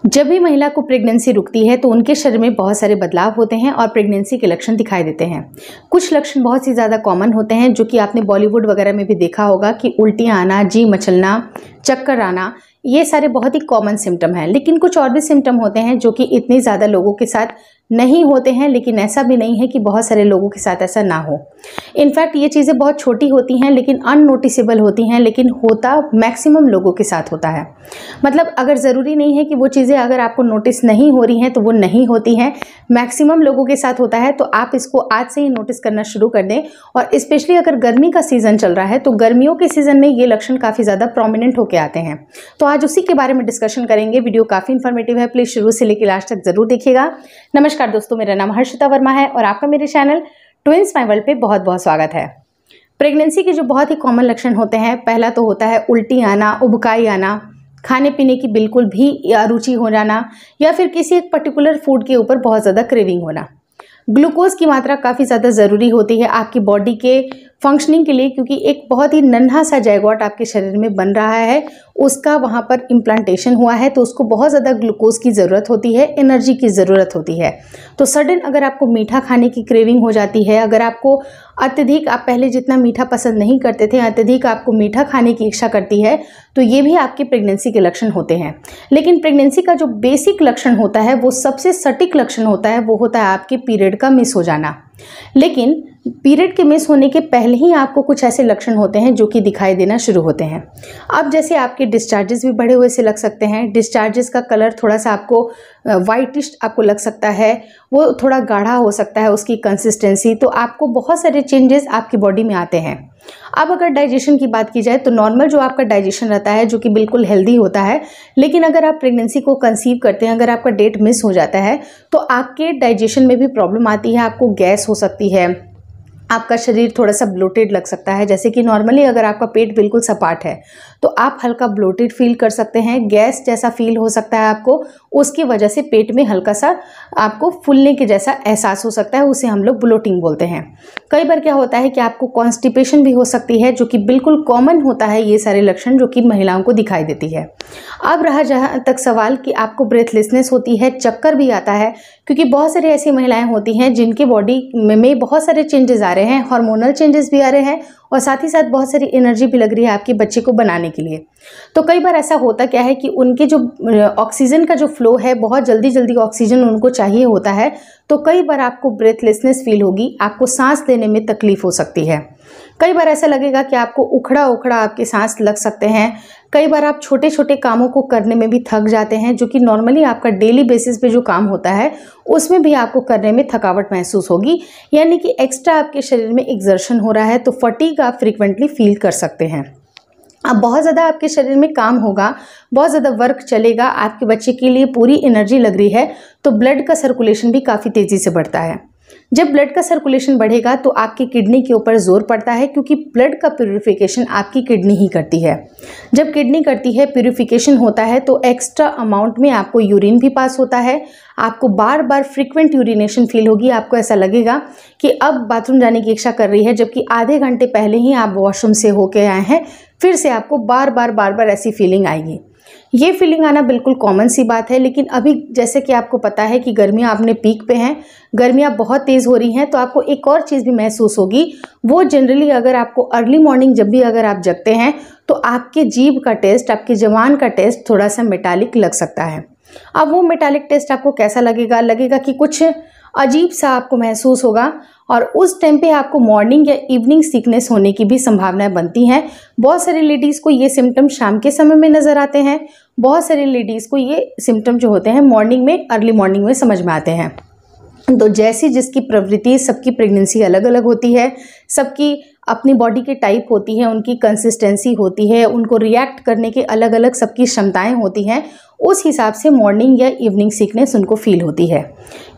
जब भी महिला को प्रेगनेंसी रुकती है तो उनके शरीर में बहुत सारे बदलाव होते हैं और प्रेगनेंसी के लक्षण दिखाई देते हैं। कुछ लक्षण बहुत ही ज़्यादा कॉमन होते हैं जो कि आपने बॉलीवुड वगैरह में भी देखा होगा कि उल्टियाँ आना, जी मचलना, चक्कर आना, ये सारे बहुत ही कॉमन सिम्टम हैं। लेकिन कुछ और भी सिम्टम होते हैं जो कि इतने ज़्यादा लोगों के साथ नहीं होते हैं, लेकिन ऐसा भी नहीं है कि बहुत सारे लोगों के साथ ऐसा ना हो। इनफैक्ट ये चीज़ें बहुत छोटी होती हैं लेकिन अननोटिसेबल होती हैं, लेकिन होता मैक्सिमम लोगों के साथ होता है। मतलब अगर ज़रूरी नहीं है कि वो चीज़ें अगर आपको नोटिस नहीं हो रही हैं तो वो नहीं होती हैं, मैक्सिमम लोगों के साथ होता है। तो आप इसको आज से ही नोटिस करना शुरू कर दें। और स्पेशली अगर गर्मी का सीज़न चल रहा है तो गर्मियों के सीज़न में ये लक्षण काफ़ी ज़्यादा प्रोमिनेंट होकर आते हैं। तो आज उसी के बारे में डिस्कशन करेंगे। वीडियो काफ़ी इन्फॉर्मेटिव है, प्लीज़ शुरू से लेकर लास्ट तक जरूर देखिएगा। नमस्कार दोस्तों, मेरा नाम हर्षिता वर्मा है और आपका मेरे चैनल ट्विंस माय वर्ल्ड पे बहुत बहुत स्वागत है। प्रेगनेंसी के जो बहुत ही कॉमन लक्षण होते हैं, पहला तो होता है उल्टी आना, उबकाई आना, खाने पीने की बिल्कुल भी अरुचि हो जाना या फिर किसी एक पर्टिकुलर फूड के ऊपर बहुत ज़्यादा क्रेविंग होना। ग्लूकोज की मात्रा काफ़ी ज़्यादा ज़रूरी होती है आपकी बॉडी के फंक्शनिंग के लिए, क्योंकि एक बहुत ही नन्हा सा जायगोट आपके शरीर में बन रहा है, उसका वहाँ पर इम्प्लांटेशन हुआ है, तो उसको बहुत ज़्यादा ग्लूकोज की ज़रूरत होती है, एनर्जी की ज़रूरत होती है। तो सडन अगर आपको मीठा खाने की क्रेविंग हो जाती है, अगर आपको अत्यधिक, आप पहले जितना मीठा पसंद नहीं करते थे, अत्यधिक आपको मीठा खाने की इच्छा करती है, तो ये भी आपकी प्रेगनेंसी के लक्षण होते हैं। लेकिन प्रेगनेंसी का जो बेसिक लक्षण होता है, वो सबसे सटीक लक्षण होता है, वो होता है आपके पीरियड का मिस हो जाना। लेकिन पीरियड के मिस होने के पहले ही आपको कुछ ऐसे लक्षण होते हैं जो कि दिखाई देना शुरू होते हैं। अब जैसे आपके डिस्चार्जेस भी बढ़े हुए से लग सकते हैं, डिस्चार्जेस का कलर थोड़ा सा आपको वाइटिश आपको लग सकता है, वो थोड़ा गाढ़ा हो सकता है उसकी कंसिस्टेंसी। तो आपको बहुत सारे चेंजेस आपकी बॉडी में आते हैं। अब अगर डाइजेशन की बात की जाए तो नॉर्मल जो आपका डाइजेशन रहता है, जो कि बिल्कुल हेल्दी होता है, लेकिन अगर आप प्रेगनेंसी को कंसीव करते हैं, अगर आपका डेट मिस हो जाता है तो आपके डाइजेशन में भी प्रॉब्लम आती है। आपको गैस हो सकती है, आपका शरीर थोड़ा सा ब्लोटेड लग सकता है। जैसे कि नॉर्मली अगर आपका पेट बिल्कुल सपाट है तो आप हल्का ब्लोटेड फील कर सकते हैं, गैस जैसा फील हो सकता है आपको, उसकी वजह से पेट में हल्का सा आपको फूलने के जैसा एहसास हो सकता है, उसे हम लोग ब्लोटिंग बोलते हैं। कई बार क्या होता है कि आपको कॉन्स्टिपेशन भी हो सकती है, जो कि बिल्कुल कॉमन होता है, ये सारे लक्षण जो कि महिलाओं को दिखाई देती है। अब रहा जहाँ तक सवाल कि आपको ब्रेथलेसनेस होती है, चक्कर भी आता है, क्योंकि बहुत सारी ऐसी महिलाएं होती हैं जिनके बॉडी में बहुत सारे चेंजेस आ रहे हैं, हार्मोनल चेंजेस भी आ रहे हैं और साथ ही साथ बहुत सारी एनर्जी भी लग रही है आपके बच्चे को बनाने के लिए। तो कई बार ऐसा होता क्या है कि उनके जो ऑक्सीजन का जो फ्लो है, बहुत जल्दी जल्दी ऑक्सीजन उनको चाहिए होता है, तो कई बार आपको ब्रेथलेसनेस फील होगी, आपको सांस लेने में तकलीफ हो सकती है। कई बार ऐसा लगेगा कि आपको उखड़ा उखड़ा आपके सांस लग सकते हैं। कई बार आप छोटे छोटे कामों को करने में भी थक जाते हैं, जो कि नॉर्मली आपका डेली बेसिस पे जो काम होता है उसमें भी आपको करने में थकावट महसूस होगी, यानी कि एक्स्ट्रा आपके शरीर में एक्सर्शन हो रहा है। तो फटीग आप फ्रीक्वेंटली फील कर सकते हैं। अब बहुत ज़्यादा आपके शरीर में काम होगा, बहुत ज़्यादा वर्क चलेगा, आपके बच्चे के लिए पूरी एनर्जी लग रही है, तो ब्लड का सर्कुलेशन भी काफ़ी तेज़ी से बढ़ता है। जब ब्लड का सर्कुलेशन बढ़ेगा तो आपकी किडनी के ऊपर जोर पड़ता है, क्योंकि ब्लड का प्यूरिफिकेशन आपकी किडनी ही करती है। जब किडनी करती है, प्यूरिफिकेशन होता है, तो एक्स्ट्रा अमाउंट में आपको यूरिन भी पास होता है। आपको बार बार फ्रीक्वेंट यूरिनेशन फील होगी, आपको ऐसा लगेगा कि अब बाथरूम जाने की इच्छा कर रही है, जबकि आधे घंटे पहले ही आप वॉशरूम से होके आए हैं, फिर से आपको बार बार ऐसी फीलिंग आएगी। ये फीलिंग आना बिल्कुल कॉमन सी बात है। लेकिन अभी जैसे कि आपको पता है कि गर्मियाँ अपने पीक पे हैं, गर्मियाँ बहुत तेज़ हो रही हैं, तो आपको एक और चीज़ भी महसूस होगी। वो जनरली अगर आपको अर्ली मॉर्निंग जब भी अगर आप जगते हैं तो आपके जीभ का टेस्ट, आपकी ज़ुबान का टेस्ट थोड़ा सा मेटालिक लग सकता है। अब वो मेटालिक टेस्ट आपको कैसा लगेगा? लगेगा कि कुछ अजीब सा आपको महसूस होगा, और उस टाइम पे आपको मॉर्निंग या इवनिंग सिकनेस होने की भी संभावनाएं बनती हैं। बहुत सारी लेडीज़ को ये सिम्टम शाम के समय में नज़र आते हैं, बहुत सारी लेडीज़ को ये सिम्टम जो होते हैं मॉर्निंग में, अर्ली मॉर्निंग में समझ में आते हैं। तो जैसी जिसकी प्रवृत्ति, सबकी प्रेगनेंसी अलग अलग होती है, सबकी अपनी बॉडी के टाइप होती है, उनकी कंसिस्टेंसी होती है, उनको रिएक्ट करने के अलग अलग सबकी क्षमताएं होती हैं, उस हिसाब से मॉर्निंग या इवनिंग सिकनेस उनको फील होती है।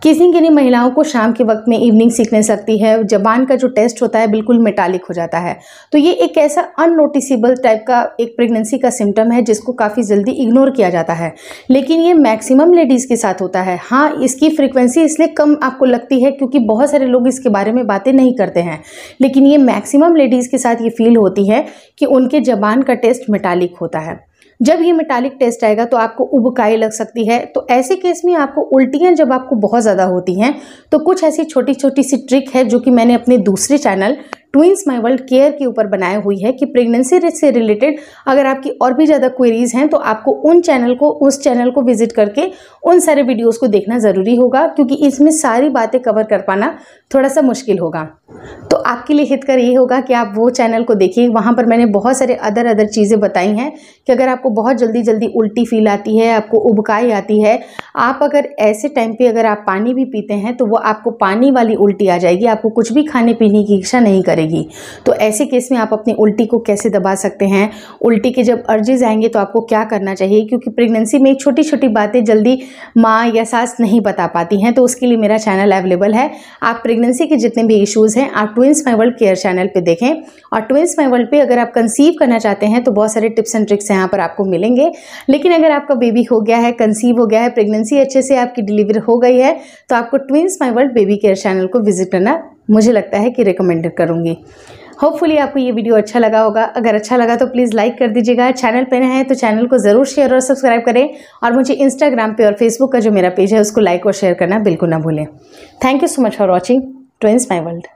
किसी किन्हीं महिलाओं को शाम के वक्त में इवनिंग सिकनेस लगती है, ज़बान का जो टेस्ट होता है बिल्कुल मेटालिक हो जाता है। तो ये एक ऐसा अननोटिसेबल टाइप का एक प्रेगनेंसी का सिम्टम है जिसको काफ़ी जल्दी इग्नोर किया जाता है, लेकिन ये मैक्सिमम लेडीज़ के साथ होता है। हाँ, इसकी फ्रिक्वेंसी इसलिए कम आपको लगती है क्योंकि बहुत सारे लोग इसके बारे में बातें नहीं करते हैं, लेकिन ये मैक्सिमम लेडीज़ के साथ ये फील होती है कि उनके ज़बान का टेस्ट मेटालिक होता है। जब ये मेटालिक टेस्ट आएगा तो आपको उबकाई लग सकती है। तो ऐसे केस में आपको उल्टियाँ जब आपको बहुत ज़्यादा होती हैं तो कुछ ऐसी छोटी छोटी सी ट्रिक है जो कि मैंने अपने दूसरे channel twins my world care के ऊपर बनाई हुई है कि प्रेगनेंसी से रिलेटेड अगर आपकी और भी ज़्यादा क्वेरीज हैं तो आपको उस चैनल को विजिट करके उन सारे वीडियोस को देखना ज़रूरी होगा, क्योंकि इसमें सारी बातें कवर कर पाना थोड़ा सा मुश्किल होगा। तो आपके लिए हितकर ये होगा कि आप वो चैनल को देखिए, वहाँ पर मैंने बहुत सारे अदर चीज़ें बताई हैं कि अगर आपको बहुत जल्दी उल्टी फील आती है, आपको उबकाई आती है, आप अगर ऐसे टाइम पे अगर आप पानी भी पीते हैं तो वो आपको पानी वाली उल्टी आ जाएगी, आपको कुछ भी खाने पीने की इच्छा नहीं करेगी। तो ऐसे केस में आप अपनी उल्टी को कैसे दबा सकते हैं, उल्टी के जब अर्जेस आएंगे तो आपको क्या करना चाहिए, क्योंकि प्रेगनेंसी में छोटी छोटी बातें जल्दी माँ या सास नहीं बता पाती हैं। तो उसके लिए मेरा चैनल अवेलेबल है। आप प्रेगनेंसी के जितने भी इश्यूज़ हैं आप twins my world care channel पे देखें। और ट्विंस माय वर्ल्ड पे अगर आप कंसीव करना चाहते हैं तो बहुत सारे टिप्स एंड ट्रिक्स यहाँ पर आपको मिलेंगे। लेकिन अगर आपका बेबी हो गया है, कंसीव हो गया है, प्रेगनेंसी अच्छे से आपकी डिलीवरी हो गई है, तो आपको twins my world baby care channel को विजिट करना मुझे लगता है कि रिकमेंडेड करूँगी। होपफुली आपको ये वीडियो अच्छा लगा होगा। अगर अच्छा लगा तो प्लीज़ लाइक कर दीजिएगा। चैनल पे नए हैं तो चैनल को ज़रूर शेयर और सब्सक्राइब करें। और मुझे इंस्टाग्राम पे और फेसबुक का जो मेरा पेज है उसको लाइक और शेयर करना बिल्कुल ना भूलें। Thank you so much for watching twins my world.